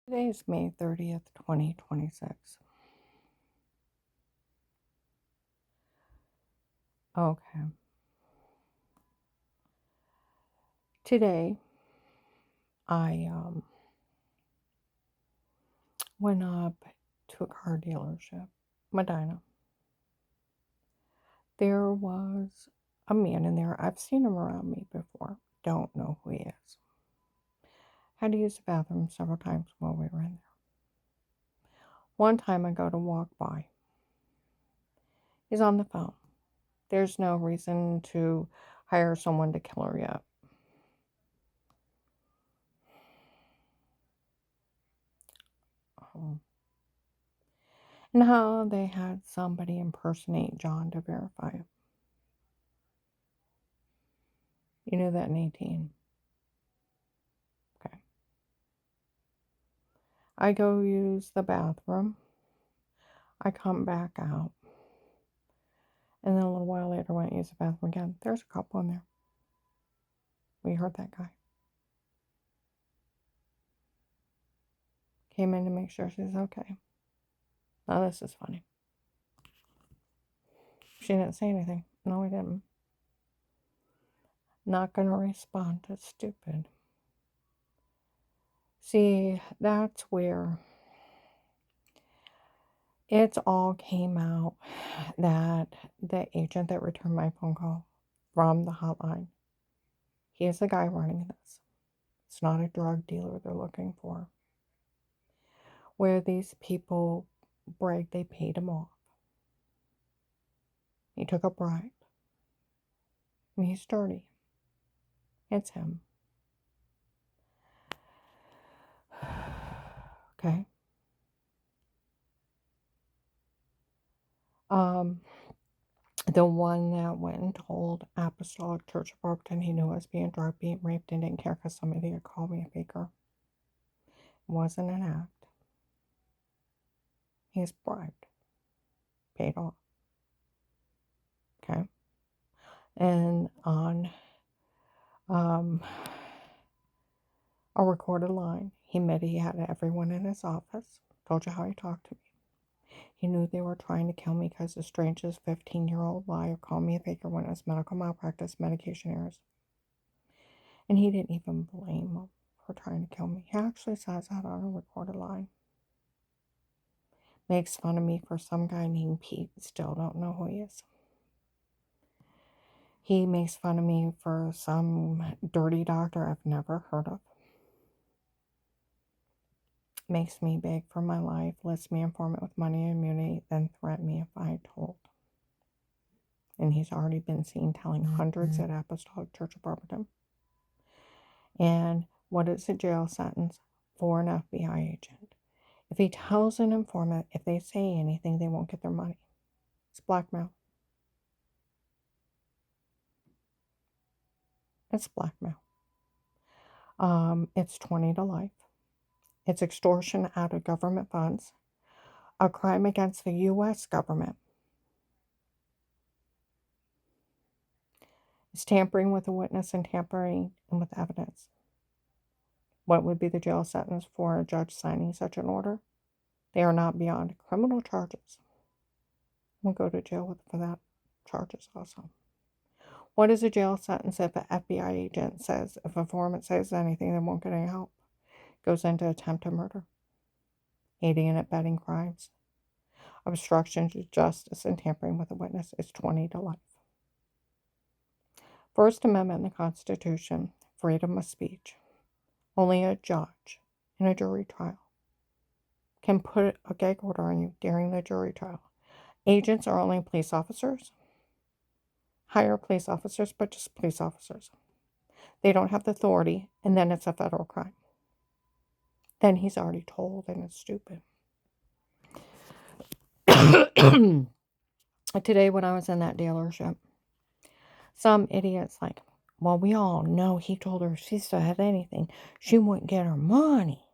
Today is May 30th, 2026. Okay. Today, I went up to a car dealership, Medina. There was a man in there. I've seen him around me before. Don't know who he is. Had to use the bathroom several times while we were in there. One time I go to walk by. He's on the phone. There's no reason to hire someone to kill her yet. And how they had somebody impersonate John to verify it. You knew that in 18. Okay. I go use the bathroom. I come back out. And then a little while later, I went and used the bathroom again. There's a couple in there. We heard that guy. Came in to make sure she's okay. Now this is funny. She didn't say anything. No, I didn't. Not going to respond. That's stupid. See, that's where it all came out that the agent that returned my phone call from the hotline, he is the guy running this. It's not a drug dealer they're looking for. Where these people brag they paid him off. He took a bribe. And he's dirty. It's him. Okay. The one that went and told Apostolic Church of Barberton he knew I was being drugged, being raped, and didn't care because somebody had called me a faker. It wasn't an act. He's bribed. Paid off. Okay. And on a recorded line, he admitted he had everyone in his office. Told you how he talked to me. He knew they were trying to kill me because the strangest 15-year-old liar called me a faker when it was medical malpractice, medication errors. And he didn't even blame them for trying to kill me. He actually says that on a recorded line. Makes fun of me for some guy named Pete. Still don't know who he is. He makes fun of me for some dirty doctor I've never heard of. Makes me beg for my life, lets me informant with money and immunity, then threaten me if I told. And he's already been seen telling hundreds at Apostolic Church of Barberton. And what is a jail sentence for an FBI agent? If he tells an informant, if they say anything, they won't get their money. It's blackmail. It's blackmail. It's 20 to life. It's extortion out of government funds. A crime against the U.S. government. It's tampering with a witness and tampering with evidence. What would be the jail sentence for a judge signing such an order? They are not beyond criminal charges. We'll go to jail for that charges also. What is a jail sentence if an FBI agent says, if a informant says anything, they won't get any help? Goes into attempted murder, aiding and abetting crimes, obstruction to justice, and tampering with a witness is 20 to life. First Amendment in the Constitution, freedom of speech. Only a judge in a jury trial can put a gag order on you during the jury trial. Agents are only police officers. Hire police officers, but just police officers. They don't have the authority, and then it's a federal crime. Then he's already told, and it's stupid. Today, when I was in that dealership, some idiot's like, well, we all know he told her if she said anything, she wouldn't get her money.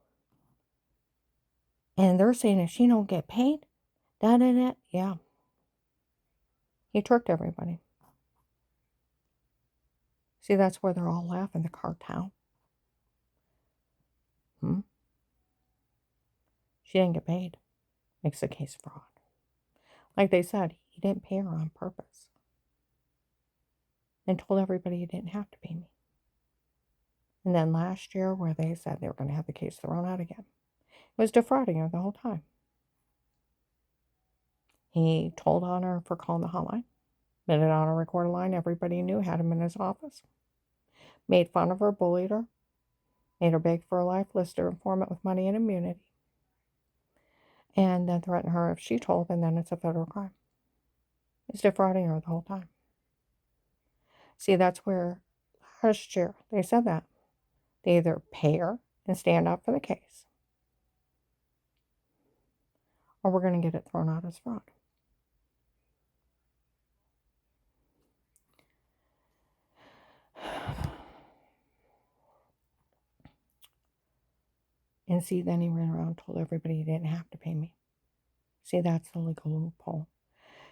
And they're saying if she don't get paid, da-da-da. Yeah. He tricked everybody. See, that's where they're all laughing, the cartel. She didn't get paid. Makes the case fraud. Like they said, he didn't pay her on purpose and told everybody he didn't have to pay me. And then last year, where they said they were going to have the case thrown out again, it was defrauding her the whole time. He told on her for calling the hotline, made it on a recorded line. Everybody knew, had him in his office. Made fun of her, bullied her, made her beg for her life, listed her informant with money and immunity, and then threatened her if she told, and then it's a federal crime. He's defrauding her the whole time. See, that's where last year they said that. They either pay her and stand up for the case, or we're going to get it thrown out as fraud. And see, then he ran around and told everybody he didn't have to pay me. See, that's the legal loophole.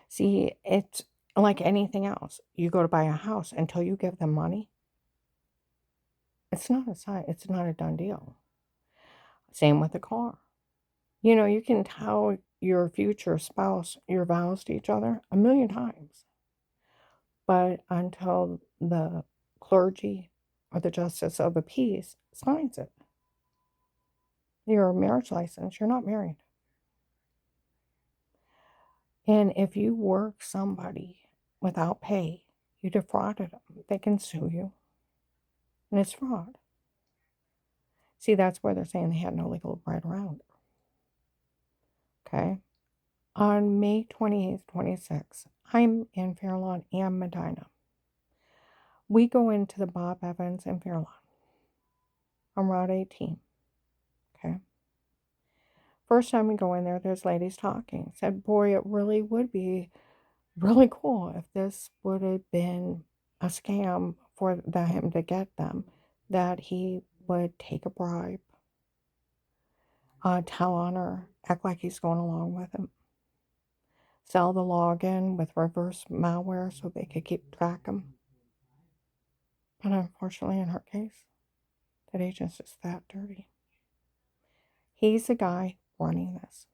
See, it's like anything else. You go to buy a house, until you give them money, it's not a done deal. Same with a car. You know, you can tell your future spouse your vows to each other 1,000,000 times. But until the clergy or the justice of the peace signs it, your marriage license, you're not married. And if you work somebody without pay, you defrauded them, they can sue you. And it's fraud. See, that's where they're saying they had no legal right around it. Okay? On May 28th, 26th, I'm in Fairlawn and Medina. We go into the Bob Evans in Fairlawn on Route 18. Okay? First time we go in there, there's ladies talking. Said, boy, it really would be really cool if this would have been a scam for him to get them, that he would take a bribe, tell on her, act like he's going along with him, sell the login with reverse malware so they could keep track of him. But unfortunately, in her case, that agent's just that dirty. He's the guy running this,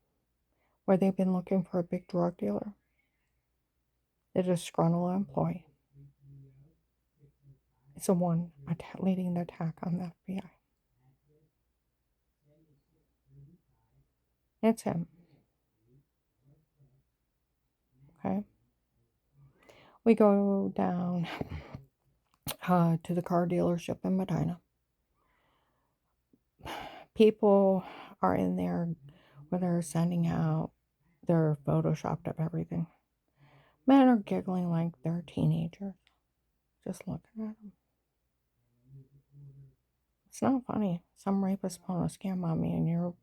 where they've been looking for a big drug dealer, the disgruntled employee. It's the one leading the attack on the FBI. It's him. Okay. We go down to the car dealership in Medina. People are in there where they're sending out their photoshopped up everything. Men are giggling like they're teenagers, just looking at them. It's not funny. Some rapist pulling a scam on me, and you're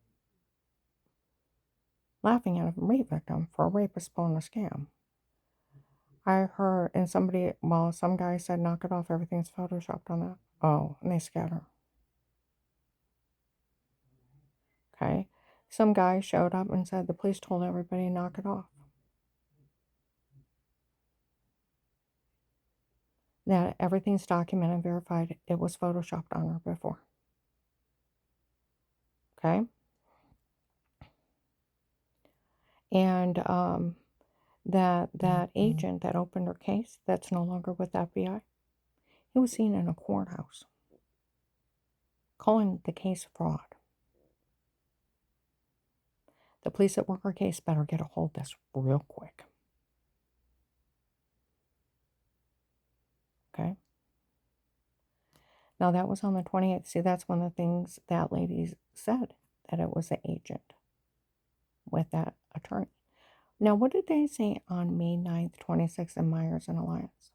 laughing at a rape victim for a rapist pulling a scam. I heard, and some guy said, knock it off, everything's photoshopped on that. Oh, and they scatter. Okay. Some guy showed up and said the police told everybody to knock it off. That everything's documented, verified, it was photoshopped on her before. Okay. And that agent that opened her case, that's no longer with the FBI, he was seen in a courthouse calling the case fraud. The police that work her case better get a hold of this real quick. Okay. Now that was on the 28th. See, that's one of the things that lady said, that it was the agent with that attorney. Now, what did they say on May 9th, 26th in Myers and Alliance?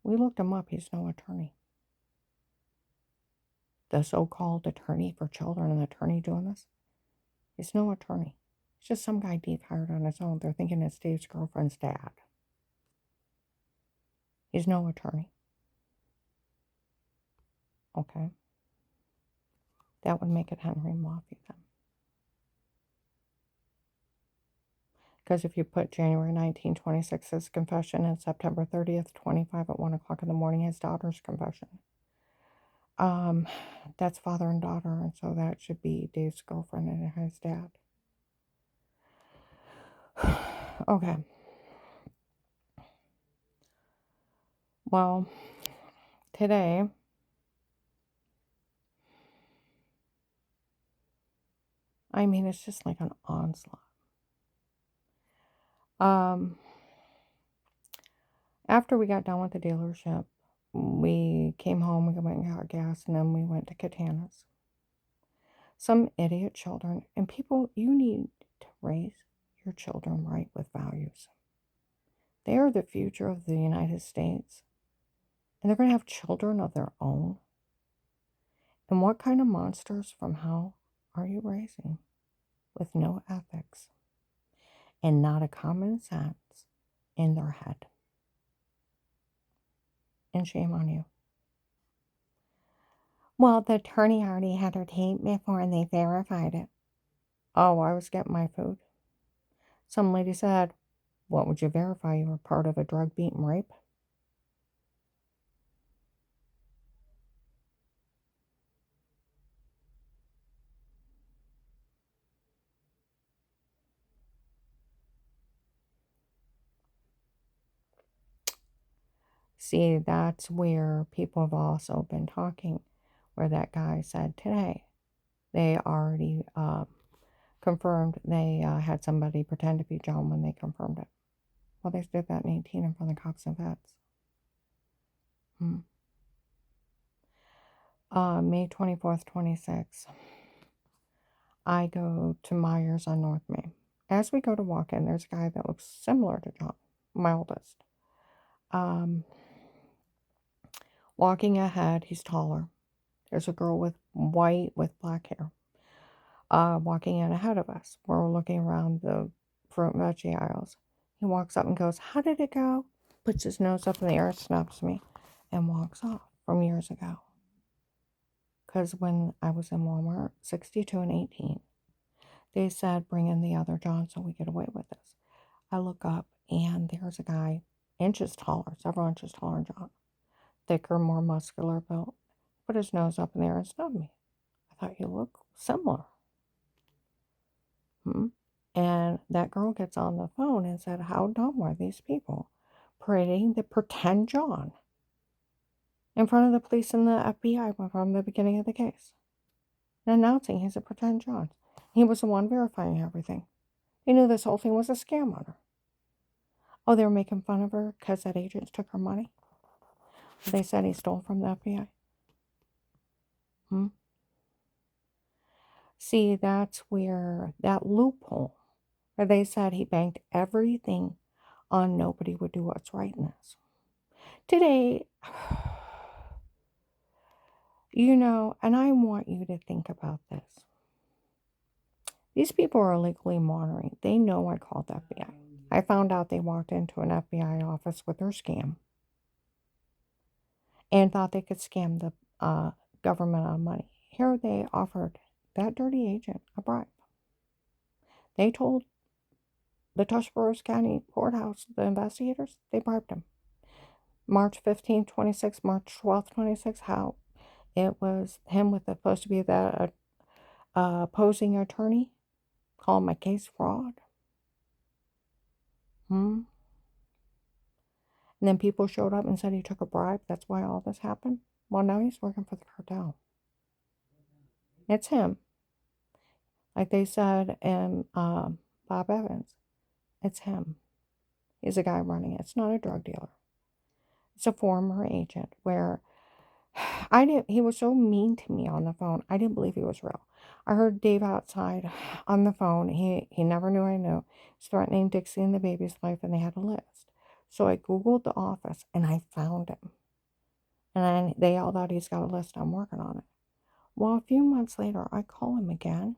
We looked him up. He's no attorney. The so-called attorney for children, an attorney doing this, he's no attorney. It's just some guy Dave hired on his own. They're thinking it's Dave's girlfriend's dad. He's no attorney. Okay. That would make it Henry Moffitt then. Because if you put January 1926 as confession and September 30th, 25 at 1 o'clock in the morning, his daughter's confession. That's father and daughter, and so that should be Dave's girlfriend and his dad. Okay. Well, today, I mean, it's just like an onslaught. After we got done with the dealership, we came home, we went and got gas, and then we went to Katana's. Some idiot children, and people, you need to raise your children right with values. They are the future of the United States, and they're going to have children of their own. And what kind of monsters from hell are you raising with no ethics and not a common sense in their head? And shame on you. Well, the attorney already had her tape before and they verified it. Oh, I was getting my food. Some lady said, "What would you verify? You were part of a drug beat and rape?" See, that's where people have also been talking, where that guy said today they already confirmed they had somebody pretend to be John when they confirmed it. Well, they did that in 18 in front of cops and vets. May 24th, 26th, I go to Myers on North Main. As we go to walk in, there's a guy that looks similar to John, my oldest. Walking ahead, he's taller. There's a girl with white with black hair walking in ahead of us. We're looking around the fruit and veggie aisles. He walks up and goes, "How did it go?" Puts his nose up in the air, snaps me, and walks off from years ago. Because when I was in Walmart, 62 and 18, they said, "Bring in the other John so we get away with this." I look up and there's a guy inches taller, several inches taller than John. Thicker, more muscular built. Put his nose up in the air and snubbed me. I thought, you look similar. And that girl gets on the phone and said, "How dumb are these people parading the pretend John in front of the police and the FBI from the beginning of the case and announcing he's a pretend John." He was the one verifying everything. He knew this whole thing was a scam on her. Oh, they were making fun of her because that agent took her money. They said he stole from the FBI. See, that's where that loophole where they said he banked everything on nobody would do what's right in this. Today, and I want you to think about this. These people are illegally monitoring. They know I called the FBI. I found out they walked into an FBI office with their scam and thought they could scam the government on money. Here they offered that dirty agent a bribe. They told the Tuscarawas County Courthouse, the investigators, they bribed him. March 15th, 26, March 12th, 26, how it was him with supposed to be that opposing attorney. Call my case fraud. And then people showed up and said he took a bribe. That's why all this happened. Well, now he's working for the cartel. It's him. Like they said in Bob Evans. It's him. He's a guy running it. It's not a drug dealer. It's a former agent where he was so mean to me on the phone. I didn't believe he was real. I heard Dave outside on the phone. He never knew I knew. He's threatening Dixie and the baby's life, and they had a list. So I Googled the office, and I found him. And then they yelled out, "He's got a list. I'm working on it." Well, a few months later, I call him again.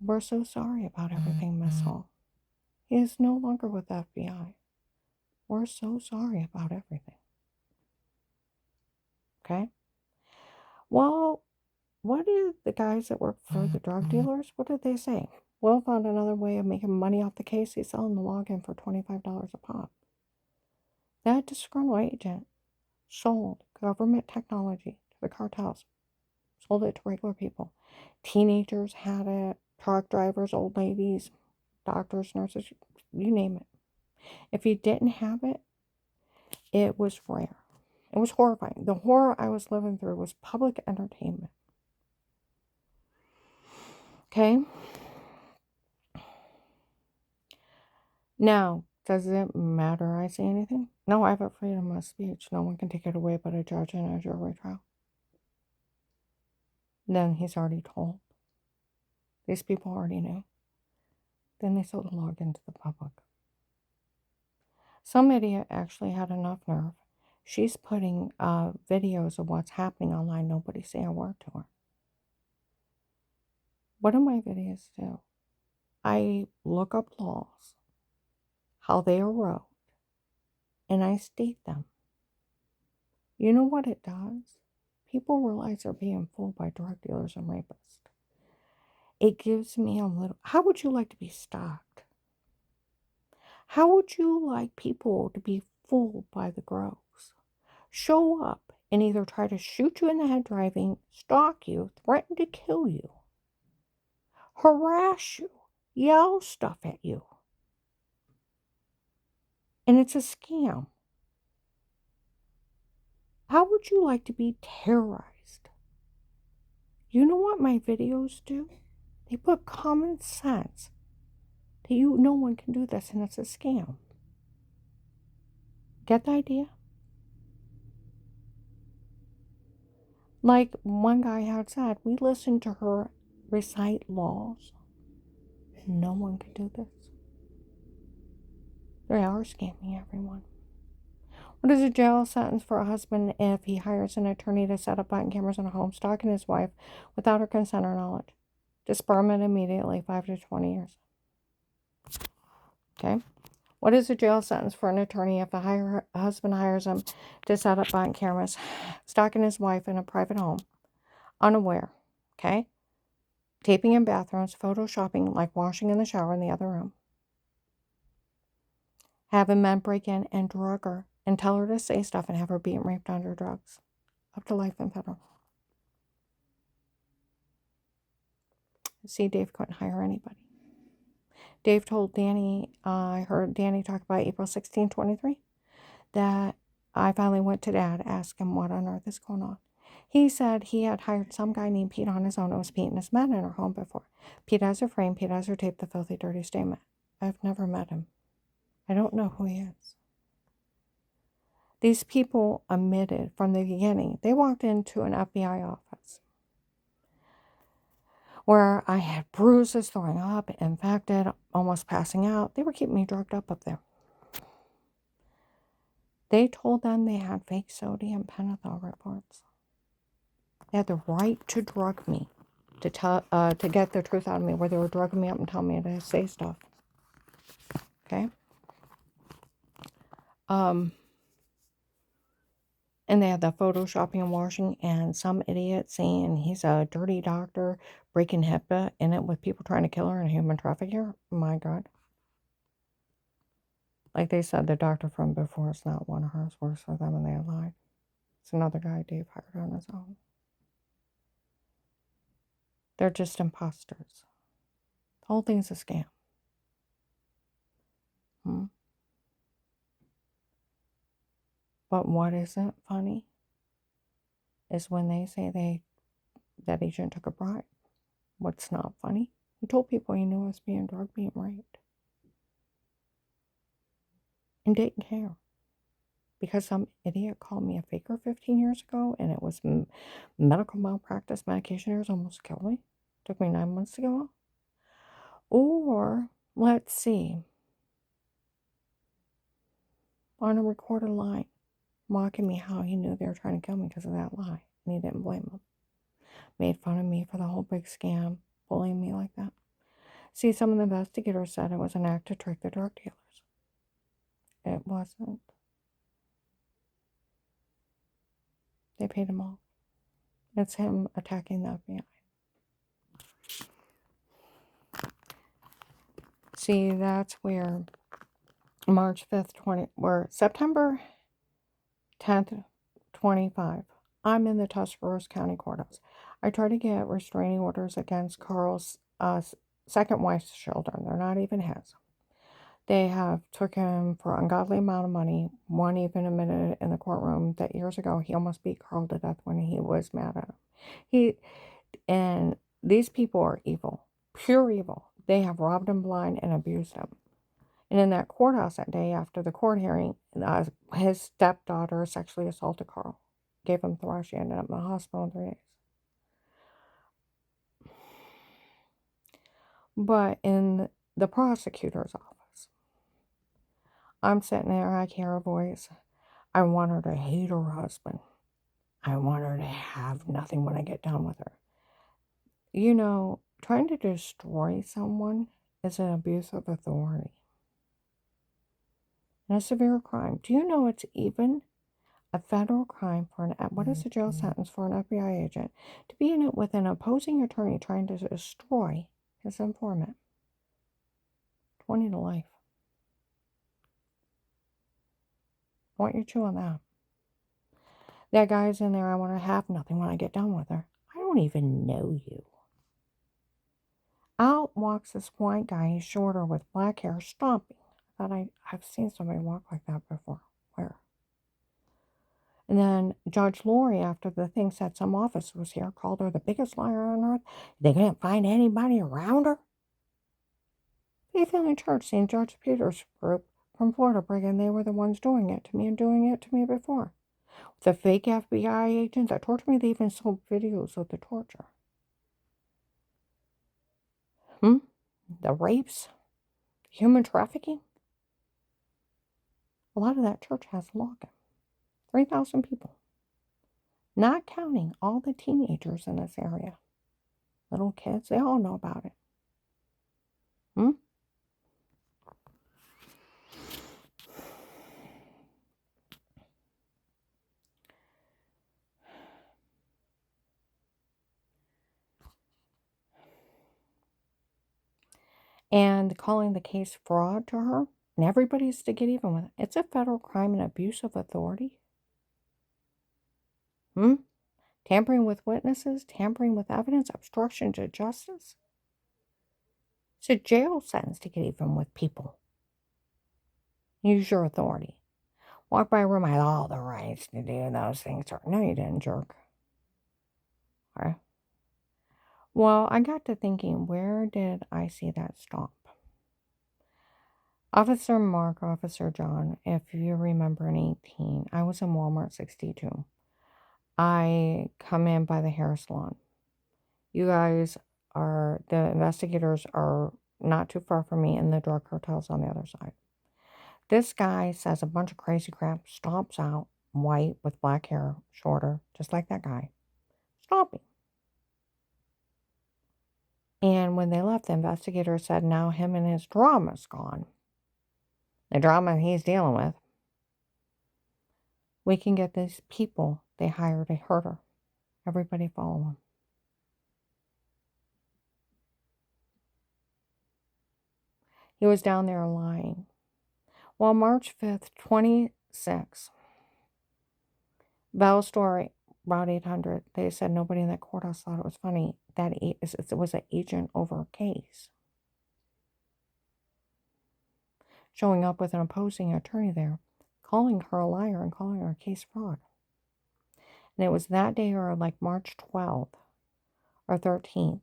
"We're so sorry about everything, Miss Hall. He is no longer with the FBI. We're so sorry about everything." Okay? Well, what did the guys that work for the drug dealers, what did they say? Will found another way of making money off the case. He's selling the login for $25 a pop. That disgruntled agent sold government technology to the cartels, sold it to regular people. Teenagers had it, truck drivers, old ladies, doctors, nurses, you name it. If you didn't have it, it was rare. It was horrifying. The horror I was living through was public entertainment. Okay? Now, does it matter I say anything? No, I have a freedom of speech. No one can take it away but a judge in a jury trial. Then he's already told. These people already knew. Then they sold the login to the public. Some idiot actually had enough nerve. She's putting videos of what's happening online. Nobody say a word to her. What do my videos do? I look up laws, how they arose, and I state them. You know what it does? People realize they're being fooled by drug dealers and rapists. It gives me a little... How would you like to be stalked? How would you like people to be fooled by the grows? Show up and either try to shoot you in the head driving, stalk you, threaten to kill you, harass you, yell stuff at you. And it's a scam. How would you like to be terrorized? You know what my videos do? They put common sense that no one can do this and it's a scam. Get the idea? Like one guy had said, we listened to her recite laws. No one can do this. They are scamming everyone. What is a jail sentence for a husband if he hires an attorney to set up button cameras in a home, stalking his wife without her consent or knowledge? Disbarment immediately, 5 to 20 years. Okay. What is a jail sentence for an attorney if a husband hires him to set up button cameras, stalking his wife in a private home, unaware? Okay. Taping in bathrooms, photoshopping like washing in the shower in the other room. Having men break in and drug her and tell her to say stuff and have her beaten, raped under drugs. Up to life in federal. See, Dave couldn't hire anybody. Dave told Danny, I heard Danny talk about April 16, 23, that I finally went to Dad, asked him what on earth is going on. He said he had hired some guy named Pete on his own and was beating his men in her home before. Pete has her frame, Pete has her tape, the filthy, dirty statement. I've never met him. I don't know who he is. These people admitted from the beginning. They walked into an FBI office where I had bruises, throwing up, infected, almost passing out. They were keeping me drugged up there. They told them they had fake sodium pentothal reports. They had the right to drug me, to get the truth out of me, where they were drugging me up and telling me to say stuff. Okay? And they had the photoshopping and washing, and some idiot saying he's a dirty doctor breaking HIPAA in it with people trying to kill her and human trafficker. My God. Like they said, the doctor from before is not one of hers. Worse for them, and they lied. It's another guy Dave hired on his own. They're just imposters. The whole thing's a scam. But what isn't funny is when they say that agent took a bribe. What's not funny? He told people he knew was being drugged, being raped. And didn't care. Because some idiot called me a faker 15 years ago, and it was medical malpractice, medication errors almost killed me. Took me 9 months to go off. Or, let's see, on a recorded line, mocking me how he knew they were trying to kill me because of that lie, and he didn't blame them. Made fun of me for the whole big scam, bullying me like that. See, some of the investigators said it was an act to trick the drug dealers. It wasn't. They paid him off. It's him attacking the FBI. See, that's where March 5th, or September 10th, 25. I'm in the Tuscarawas County Courthouse. I tried to get restraining orders against Carl second wife's children. They're not even his. They have took him for an ungodly amount of money. One even admitted in the courtroom that years ago he almost beat Carl to death when he was mad at him. And these people are evil, pure evil. They have robbed him blind and abused him. And in that courthouse that day after the court hearing, his stepdaughter sexually assaulted Carl, gave him thrush. He ended up in the hospital in 3 days. But in the prosecutor's office, I'm sitting there, I hear her voice. I want her to hate her husband. I want her to have nothing when I get done with her. You know, trying to destroy someone is an abuse of authority and a severe crime. Do you know it's even a federal crime for what is the jail sentence for an FBI agent to be in it with an opposing attorney trying to destroy his informant? 20 to life. I want you to chew on that. That guy's in there, I want to have nothing when I get done with her. I don't even know you. Out walks this white guy, he's shorter with black hair, stomping. I thought I've seen somebody walk like that before. Where? And then Judge Lori, after the thing said some officer was here, called her the biggest liar on earth. They couldn't find anybody around her. Faith Healing Church, St. George Peter's group from Florida, Brigham, they were the ones doing it to me and doing it to me before. The fake FBI agents that tortured me, they even sold videos of the torture. The rapes, human trafficking. A lot of that church has a login. 3,000 people. Not counting all the teenagers in this area. Little kids, they all know about it. And calling the case fraud to her, and everybody's to get even with it. It's a federal crime and abuse of authority. Tampering with witnesses, tampering with evidence, obstruction to justice. It's a jail sentence to get even with people. Use your authority. Walk by a room, I had all the rights to do those things. No, you didn't, jerk. All right. Well, I got to thinking, where did I see that stop? Officer Mark, Officer John, if you remember in 18, I was in Walmart 62. I come in by the hair salon. You guys the investigators are not too far from me, and the drug cartel's on the other side. This guy says a bunch of crazy crap, stomps out, white with black hair, shorter, just like that guy, stomping. And when they left, the investigator said now him and his drama's gone. The drama he's dealing with. We can get these people they hired to hurt her. Everybody follow him. He was down there lying. Well, March 5th, 26, Bell Story, about 800. They said nobody in that courthouse thought it was funny. That it was an agent over a case. Showing up with an opposing attorney there, calling her a liar and calling her a case fraud. And it was that day, or like March 12th or 13th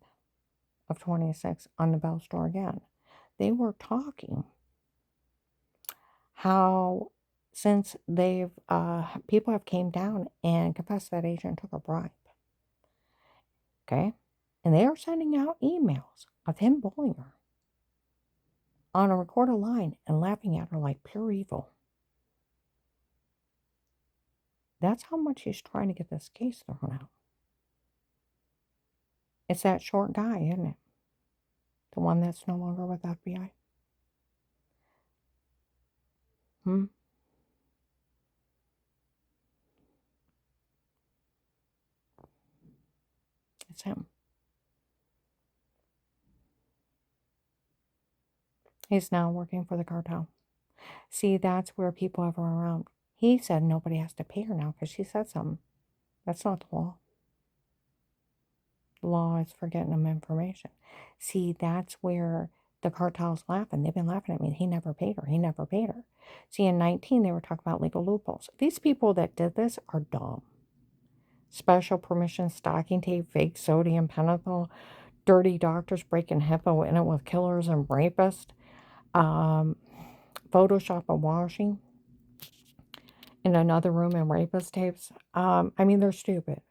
of 26 on the Bell Store again. They were talking how since they've, people have came down and confessed that agent took a bribe. Okay? And they are sending out emails of him bullying her on a recorded line and laughing at her like pure evil. That's how much he's trying to get this case thrown out. It's that short guy, isn't it? The one that's no longer with FBI. It's him. He's now working for the cartel. See, that's where people have run around. He said nobody has to pay her now because she said something. That's not the law. law is for getting them information. See, that's where the cartel's laughing. They've been laughing at me. He never paid her. He never paid her. See, in 19, they were talking about legal loopholes. These people that did this are dumb. Special permission, stocking tape, fake sodium pentothal, dirty doctors breaking HIPAA in it with killers and rapists, Photoshop and washing in another room and rapist tapes. I mean, they're stupid.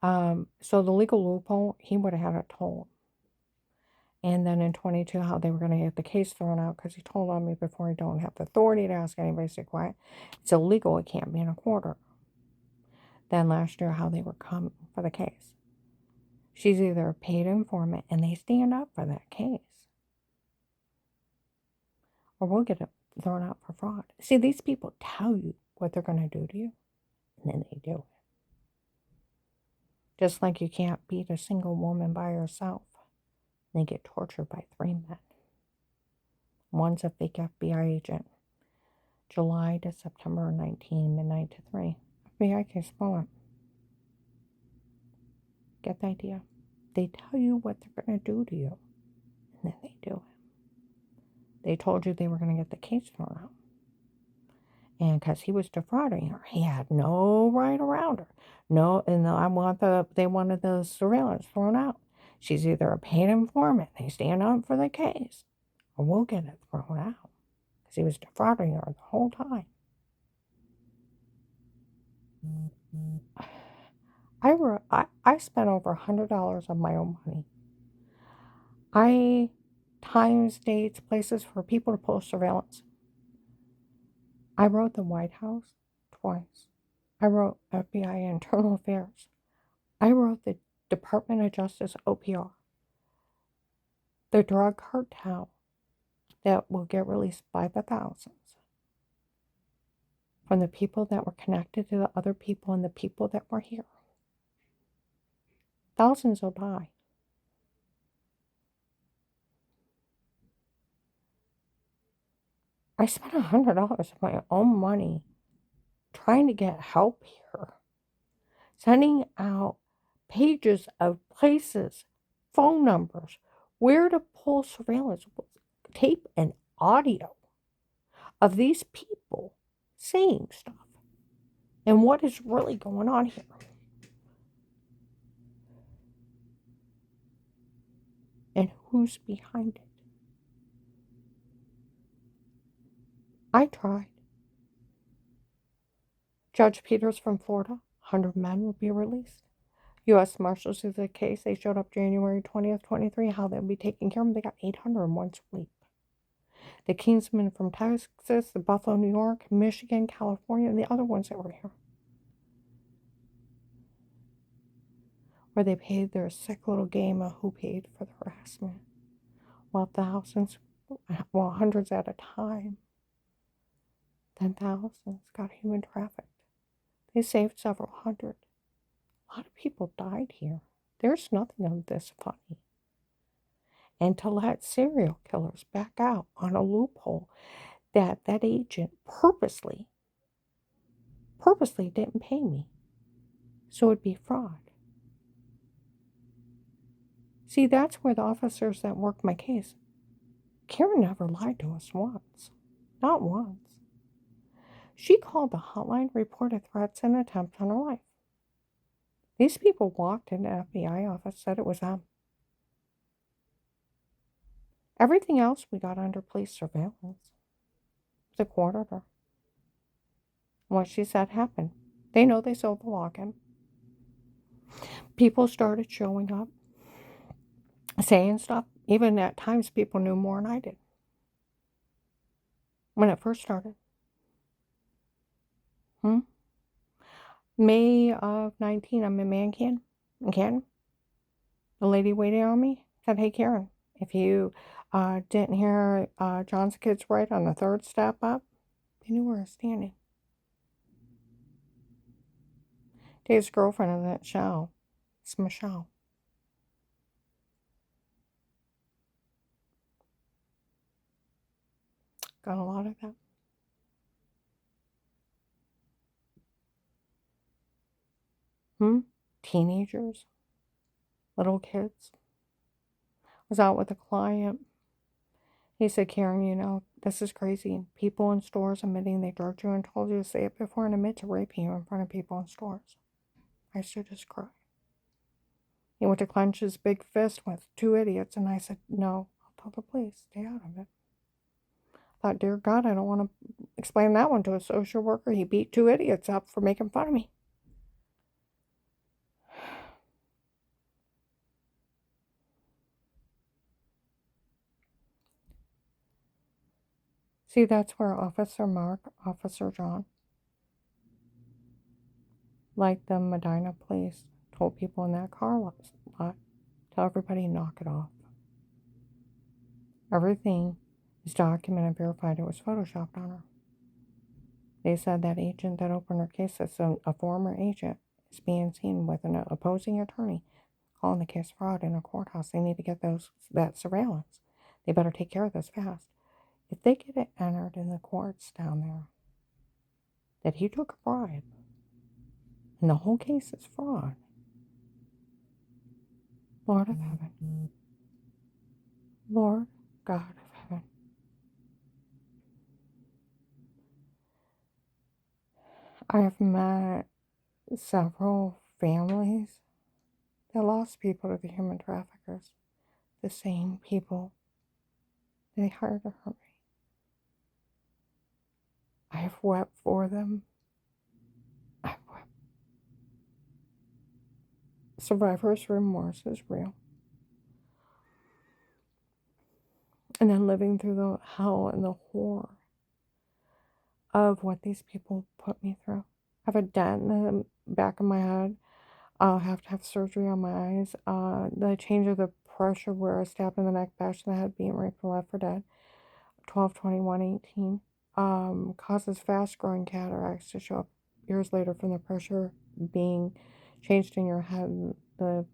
So the legal loophole, he would have had it told. And then in 22, how they were going to get the case thrown out because he told on me before he don't have the authority to ask anybody to stay quiet. It's illegal. It can't be in a quarter. Then last year, how they were coming for the case. She's either a paid informant and they stand up for that case, or we'll get it thrown out for fraud. See, these people tell you what they're going to do to you, and then they do it. Just like you can't beat a single woman by herself. They get tortured by 3 men. One's a fake FBI agent. July to September 19, midnight to 3. FBI case bullet. Get the idea? They tell you what they're going to do to you, and then they do it. They told you they were going to get the case thrown out. And because he was defrauding her, he had no right around her. No, and they wanted the surveillance thrown out. She's either a paid informant, they stand up for the case, or we'll get it thrown out. Because he was defrauding her the whole time. I spent over $100 of my own money. Times, dates, places for people to pull surveillance. I wrote the White House twice. I wrote FBI Internal Affairs. I wrote the Department of Justice OPR. The drug cartel that will get released by the thousands from the people that were connected to the other people and the people that were here. Thousands will die. I spent $100 of my own money trying to get help here, sending out pages of places, phone numbers, where to pull surveillance, tape and audio of these people saying stuff and what is really going on here. And who's behind it. I tried. Judge Peters from Florida, 100 men will be released. U.S. Marshals do the case. They showed up January 20th, 23. How they'll be taking care of them. They got 800 in one sweep. The Kingsmen from Texas, the Buffalo, New York, Michigan, California, and the other ones that were here. Where they paid their sick little game of who paid for the harassment. While hundreds at a time. Then thousands got human trafficked. They saved several hundred. A lot of people died here. There's nothing of this funny. And to let serial killers back out on a loophole that agent purposely didn't pay me. So it'd be fraud. See, that's where the officers that worked my case, Karen never lied to us once. Not once. She called the hotline, reported threats and attempts on her life. These people walked into the FBI office, said it was them. Everything else we got under police surveillance. They quartered her. What she said happened. They know they sold the login. People started showing up, saying stuff. Even at times, people knew more than I did. When it first started. May of 19, I'm in Mancan, in Canton. The lady waiting on me said, "Hey, Karen, if you didn't hear John's kids right on the third step up," they knew where I was standing. Dave's girlfriend of that show. It's Michelle. Got a lot of that. teenagers, little kids. I was out with a client. He said, Karen, this is crazy. People in stores admitting they drugged you and told you to say it before and admit to raping you in front of people in stores. I used to just cry. He went to clench his big fist with two idiots, and I said, no, I'll tell the police. Stay out of it. I thought, dear God, I don't want to explain that one to a social worker. He beat two idiots up for making fun of me. See, that's where Officer Mark, Officer John, like the Medina police, told people in that car lot, tell everybody knock it off. Everything is documented and verified. It was photoshopped on her. They said that agent that opened her case, that's a former agent, is being seen with an opposing attorney calling the case fraud in a courthouse. They need to get that surveillance. They better take care of this fast. If they get it entered in the courts down there that he took a bribe and the whole case is fraud, Lord of heaven, Lord God of heaven, I have met several families that lost people to the human traffickers, the same people they hired to hurt me. I have wept for them. I've wept. Survivor's remorse is real. And then living through the hell and the horror of what these people put me through. I have a dent in the back of my head. I'll have to have surgery on my eyes. The change of the pressure where I stabbed in the neck, bashed in the head, being raped and left for dead. 12/21/18 causes fast-growing cataracts to show up years later from the pressure being changed in your head. The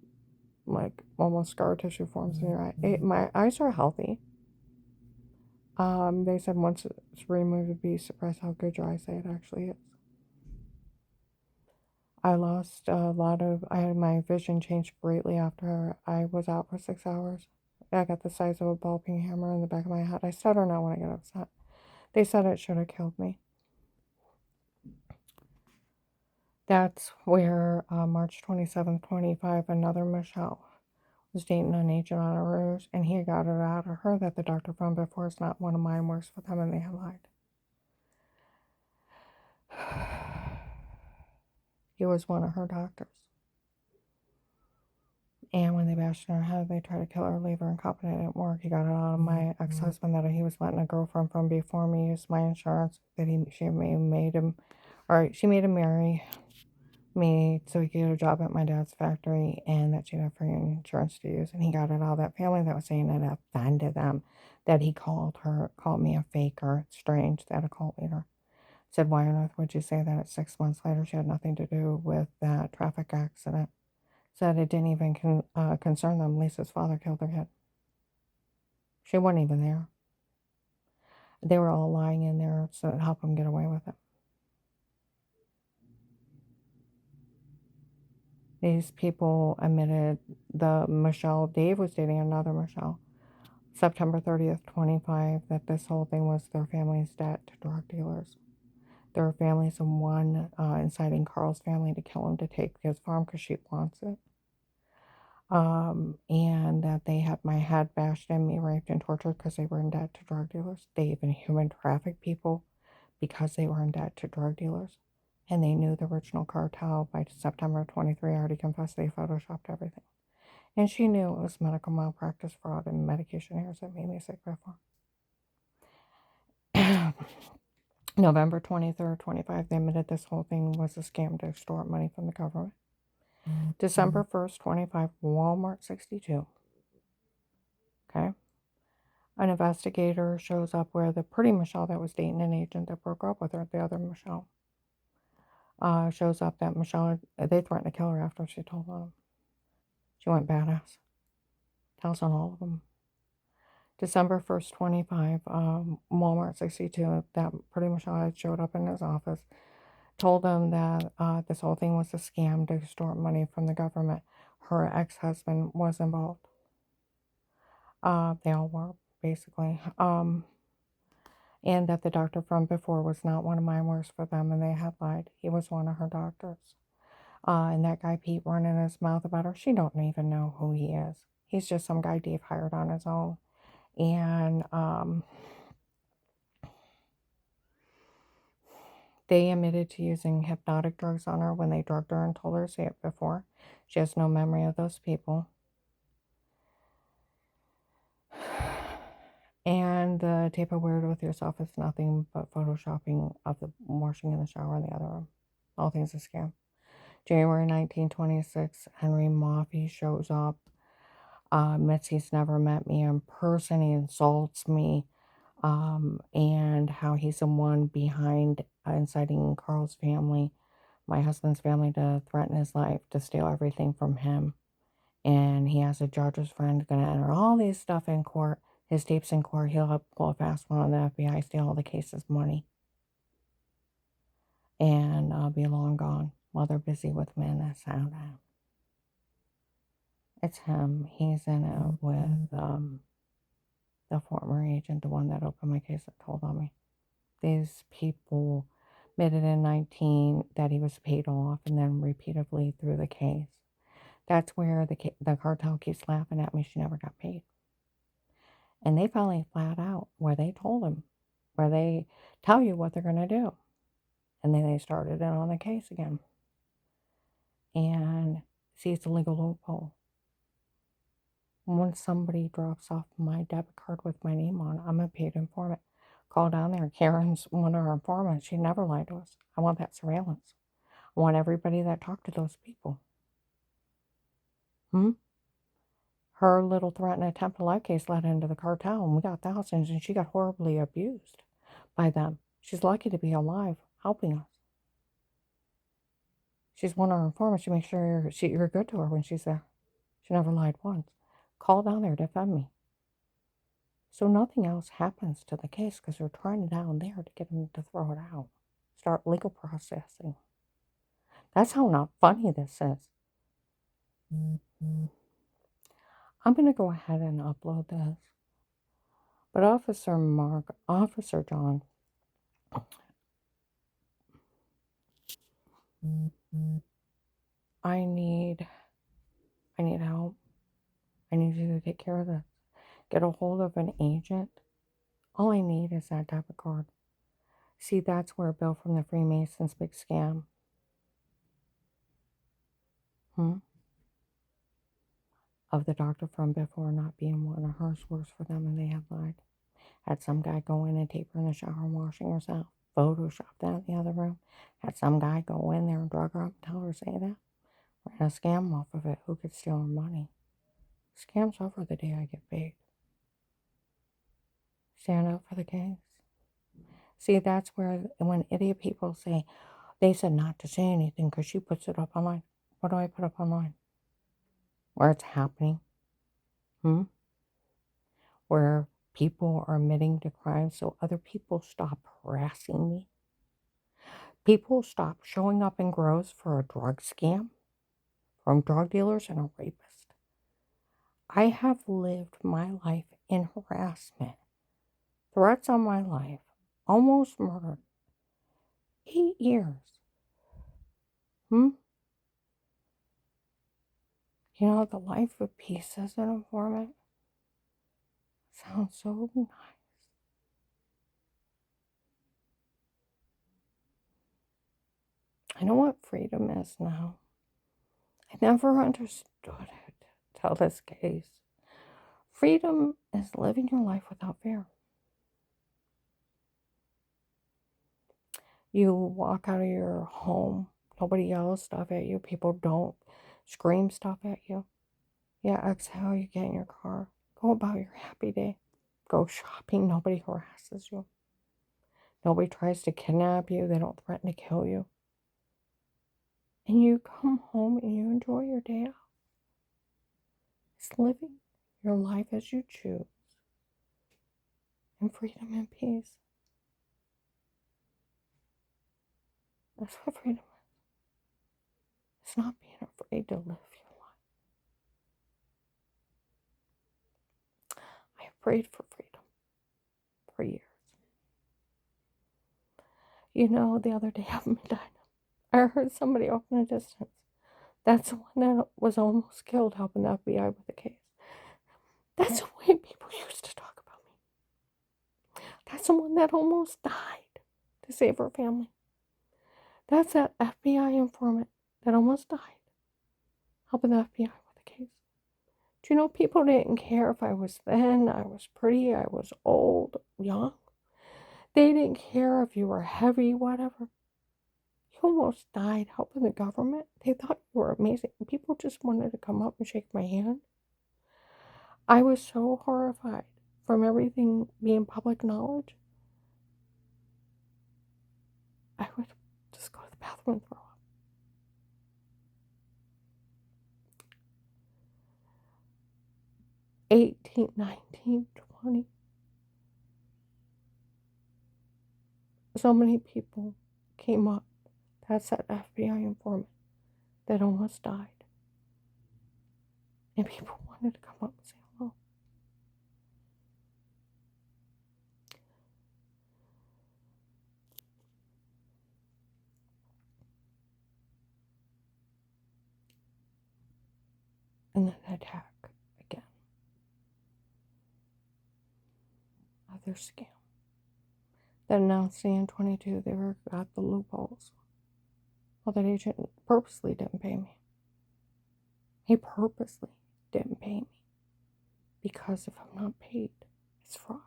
almost scar tissue forms in your eye. My eyes are healthy. They said once it's removed, it'd be surprised how good your eyesight actually is. I lost I had my vision changed greatly after I was out for 6 hours. I got the size of a ball peen hammer in the back of my head. I stutter now when I get upset. They said it should have killed me. That's where March 27th, 25, another Michelle was dating an agent on a ruse, and he got it out of her that the doctor found before is not one of mine, works for them, and they had lied. He was one of her doctors. And when they bashed in her head, they tried to kill her, leave her incompetent. It didn't work. He got it out of my ex-husband that he was letting a girlfriend from before me use my insurance. That she made him marry me so he could get a job at my dad's factory, and that she'd have free insurance to use. And he got it out of that family that was saying it offended them that he called me a faker. It's strange that a cult leader said, why on earth would you say that? 6 months later, she had nothing to do with that traffic accident. Said it didn't even concern them. Lisa's father killed her kid. She wasn't even there. They were all lying in there so to help him get away with it. These people admitted Dave was dating another Michelle, September 30th, 25, that this whole thing was their family's debt to drug dealers. Their family's the one inciting Carl's family to kill him to take his farm because she wants it. And that they had my head bashed in, me raped and tortured because they were in debt to drug dealers. They even human trafficked people because they were in debt to drug dealers. And they knew the original cartel. By September 23, I already confessed they photoshopped everything. And she knew it was medical malpractice, fraud, and medication errors that made me sick before. November 23rd, 25, they admitted this whole thing was a scam to extort money from the government. December 1st, 25, Walmart 62. Okay. An investigator shows up where the pretty Michelle that was dating an agent that broke up with her, the other Michelle, shows up. That Michelle, they threatened to kill her after she told them. She went badass. Tells on all of them. December 1st, 25, Walmart 62, that pretty Michelle had showed up in his office. told him that this whole thing was a scam to extort money from the government. Her ex-husband was involved. They all were, basically. And that the doctor from before was not one of mine, worse for them, and they had lied. He was one of her doctors. And that guy Pete running his mouth about her, she don't even know who he is. He's just some guy Dave hired on his own. And they admitted to using hypnotic drugs on her when they drugged her and told her to say it before. She has no memory of those people. And the tape of Weird with Yourself is nothing but photoshopping of the washing in the shower in the other room. All things a scam. January 1926, Henry Maffei shows up. Admits he's never met me in person. He insults me. And how he's the one behind inciting Carl's family, my husband's family, to threaten his life, to steal everything from him. And he has a judge's friend going to enter all these stuff in court, his tapes in court. He'll pull a fast one on the FBI, steal all the case's money, and be long gone while they're busy with men that sound out. It's him. He's in it with the former agent, the one that opened my case, that told on me. These people admitted in 19 that he was paid off, and then repeatedly through the case. That's where the cartel keeps laughing at me. She never got paid. And they finally flat out where they told him, where they tell you what they're going to do. And then they started it on the case again. And see, it's a legal loophole. When somebody drops off my debit card with my name on, I'm a paid informant. Call down there. Karen's one of our informants. She never lied to us. I want that surveillance. I want everybody that talked to those people. Her little threat and attempt to life case led into the cartel, and we got thousands, and she got horribly abused by them. She's lucky to be alive, helping us. She's one of our informants. She makes sure you're good to her when she's there. She never lied once. Call down there, defend me. So nothing else happens to the case because they're trying down there to get him to throw it out. Start legal processing. That's how not funny this is. I'm going to go ahead and upload this. But Officer John, I need help. I need you to take care of this. Get a hold of an agent. All I need is that debit card. See, that's where Bill from the Freemasons' big scam. Of the doctor from before not being one of hers, worse for them, and they had lied. Had some guy go in and tape her in the shower and washing herself. Photoshop that in the other room. Had some guy go in there and drug her up and tell her to say that. Ran a scam off of it. Who could steal her money? Scam's over the day I get paid. Stand up for the case. See, that's where when idiot people say, they said not to say anything because she puts it up online. What do I put up online? Where it's happening? Where people are admitting to crime so other people stop harassing me. People stop showing up in groves for a drug scam from drug dealers and a rapist. I have lived my life in harassment, threats on my life, almost murdered. 8 years. You know, the life of peace as an informant sounds so nice. I know what freedom is now. I never understood it till this case. Freedom is living your life without fear. You walk out of your home, nobody yells stuff at you, people don't scream stuff at you. Yeah, exhale, you get in your car, go about your happy day, go shopping, nobody harasses you. Nobody tries to kidnap you, they don't threaten to kill you. And you come home and you enjoy your day out. It's living your life as you choose in freedom and peace. That's what freedom is. It's not being afraid to live your life. I prayed for freedom for years. You know, the other day up in Medina, I heard somebody off in the distance. That's the one that was almost killed helping the FBI with the case. That's the way people used to talk about me. That's the one that almost died to save her family. That's that FBI informant that almost died helping the FBI with the case. Do you know people didn't care if I was thin, I was pretty, I was old, young? They didn't care if you were heavy, whatever. You almost died helping the government. They thought you were amazing. People just wanted to come up and shake my hand. I was so horrified from everything being public knowledge. I would just go to the bathroom and throw up. $18, $19, $20. So many people came up. That's that FBI informant that almost died. And people wanted to come up and say hello. And then attack again. Another scam. That announced in 22 they got the loopholes. Well, that agent purposely didn't pay me. He purposely didn't pay me. Because if I'm not paid, it's fraud.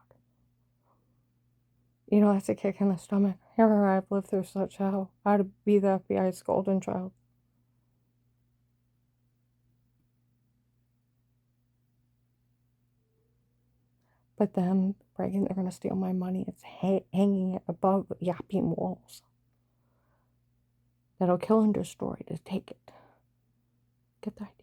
You know, that's a kick in the stomach. Here I've lived through such hell. I'd be the FBI's golden child. But them bragging they're going to steal my money, it's hanging it above yapping walls that'll kill and destroy to take it. Get the idea.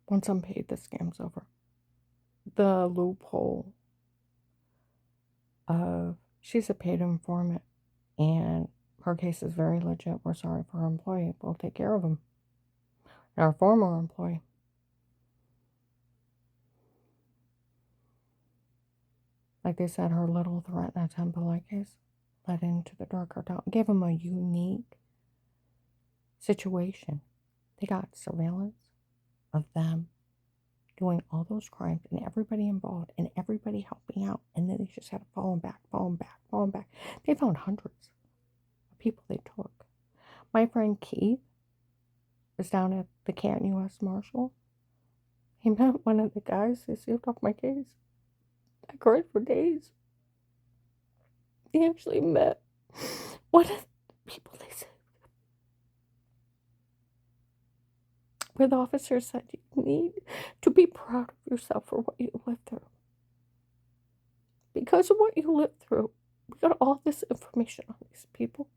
Once I'm paid, the scam's over. The loophole of she's a paid informant and her case is very legit. We're sorry for her employee. We'll take care of him. Our former employee. Like they said, her little threat in that Temple case led into the drug cartel. Gave them a unique situation. They got surveillance of them doing all those crimes and everybody involved and everybody helping out. And then they just had to follow them back, follow them back, follow them back. They found hundreds of people they took. My friend Keith was down at the Canton U.S. Marshal. He met one of the guys who sealed off my case. I cried for days. He actually met one of the people they saved. Where the officer said you need to be proud of yourself for what you lived through. Because of what you lived through, we got all this information on these people.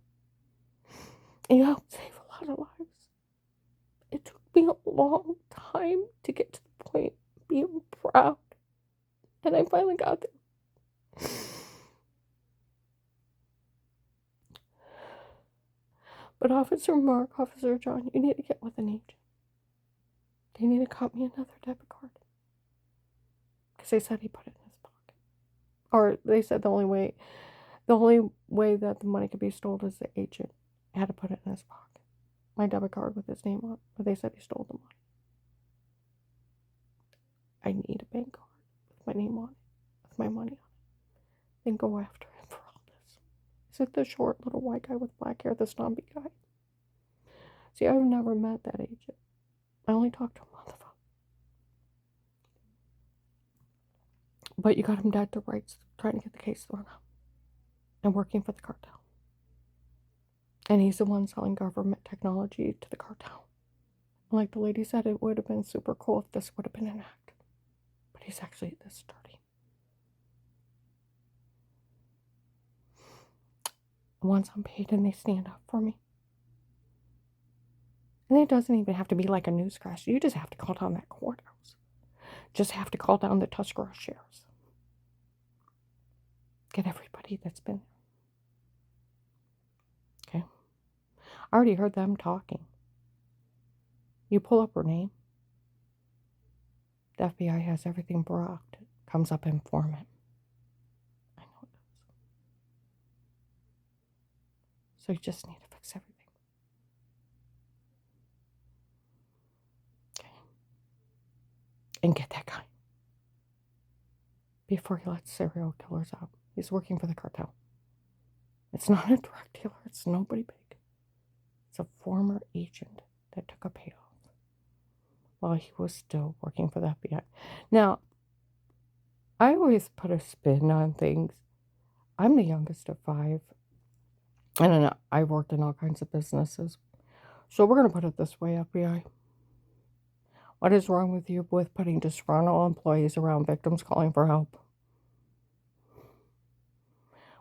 And you helped save a lot of lives. It took me a long time to get to the point of being proud. And I finally got there. But Officer Mark, Officer John, you need to get with an agent. They need to cut me another debit card. Because they said he put it in his pocket. Or they said the only way that the money could be stolen is the agent had to put it in his pocket. My debit card with his name on it. But they said he stole the money. I need a bank card with my name on it. With my money on it. Then go after him for all this. Is it the short little white guy with black hair, the snobby guy? See, I've never met that agent. I only talked to him on the phone. But you got him dead to rights, trying to get the case thrown out. And working for the cartel. And he's the one selling government technology to the cartel. Like the lady said, it would have been super cool if this would have been an act. But he's actually this dirty. Once I'm paid and they stand up for me, And it doesn't even have to be like a news crash. You just have to call down that courthouse. Just have to call down the Tuscarora sheriffs. Get everybody that's been there. Okay? I already heard them talking. You pull up her name. The FBI has everything blocked. It comes up informant. I know it does. So you just need to fix everything. Okay? And get that guy. Before he lets serial killers out. He's working for the cartel. It's not a drug dealer. It's nobody big. It's a former agent that took a payoff while he was still working for the FBI. Now, I always put a spin on things. I'm the youngest of 5, and I worked in all kinds of businesses. So we're going to put it this way, FBI. What is wrong with you with putting disgruntled employees around victims calling for help?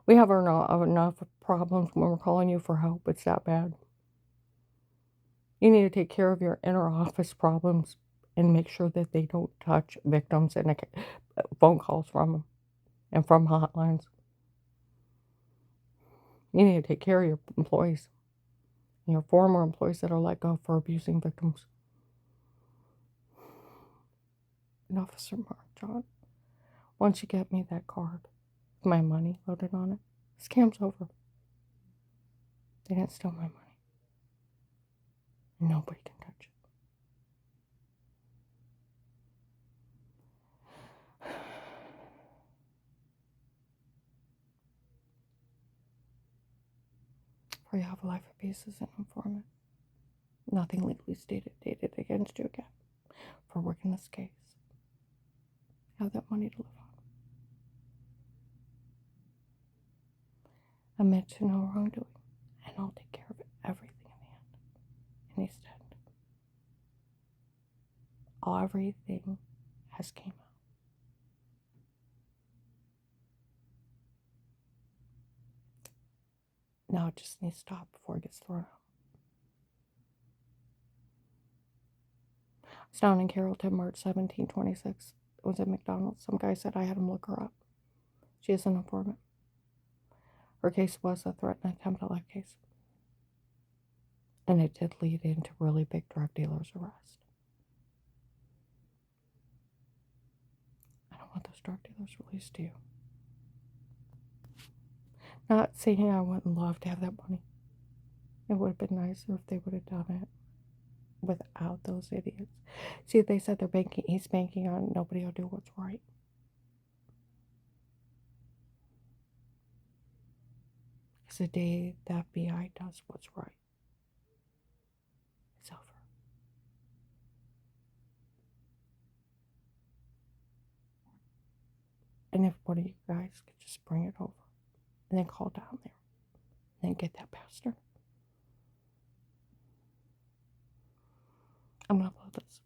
We have enough problems when we're calling you for help. It's that bad. You need to take care of your inner office problems and make sure that they don't touch victims and phone calls from them and from hotlines. You need to take care of your employees, your former employees that are let go for abusing victims. And Officer Mark John, once you get me that card with my money loaded on it, scam's over. They didn't steal my money. Nobody can touch it. For you have a life of peace as an informant. Nothing legally stated against you again for working this case. Have that money to live on. Admit to no wrongdoing, and I'll take care of everything in the end. And he said, everything has came out. Now it just needs to stop before it gets thrown out. I was down in Carrollton, March 17, 26. It was at McDonald's. Some guy said I had him look her up. She is an informant. Her case was a threat and attempt at life case. And it did lead into really big drug dealers' arrest. I don't want those drug dealers released to you. Not saying I wouldn't love to have that money. It would have been nicer if they would have done it without those idiots. See, they said he's banking on nobody will do what's right. It's the day the FBI does what's right. It's over. And if one of you guys could just bring it over and then call down there and then get that bastard. I'm going to upload this.